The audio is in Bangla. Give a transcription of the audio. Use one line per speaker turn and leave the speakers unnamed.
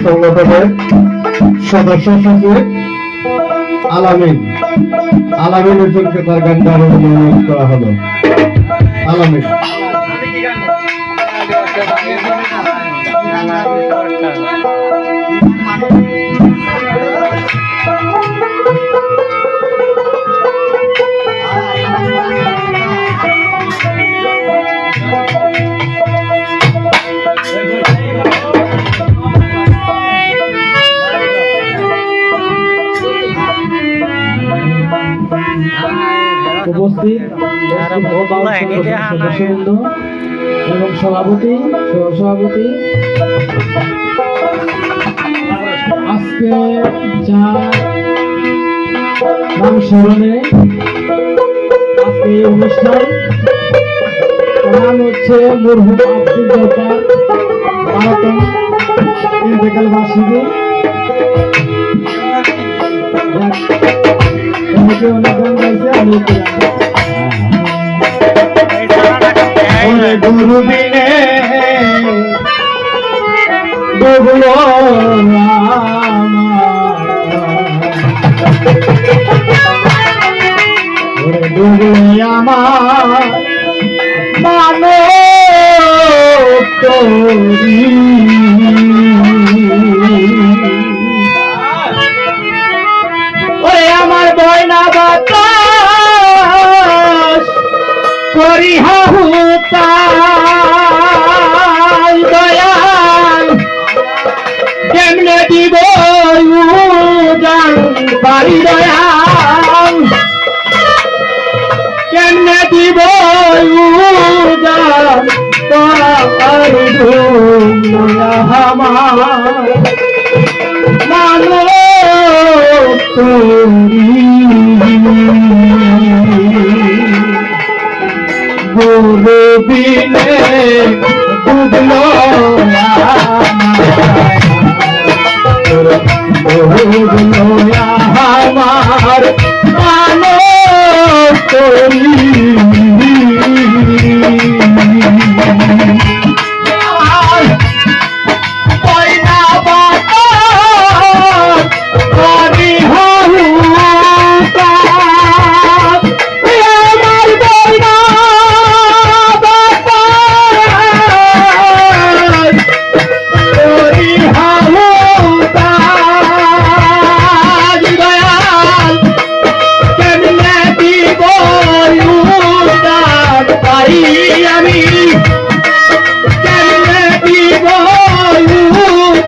সংগঠনের সদস্য সচিব আলামিন হোসেনকে তার গান গাওয়ার জন্য অনুরোধ করা হলো। আলামিন উপস্থিত সদস্যবৃন্দ এবং সভাপতি সহসভাপতি, আজকে যা নাম স্মরণে আজকে এই অনুষ্ঠান নাম হচ্ছে মরহুম আব্দুল জব্বার ভারতম ইন্তেকাল বার্ষিকী। অনেক গান গাইছে, আমি গুরু বিনে ডুবলো ডুবলে আমার মানব তরি ওরে আমার বয়না বাতাস করি হাহুতাল দয়াল কেমনে দিব উজান বাড়ি দয়াল কেমনে দিব উজান বাড়ি আমার মানব তরি গুরু বিনে ডুবলো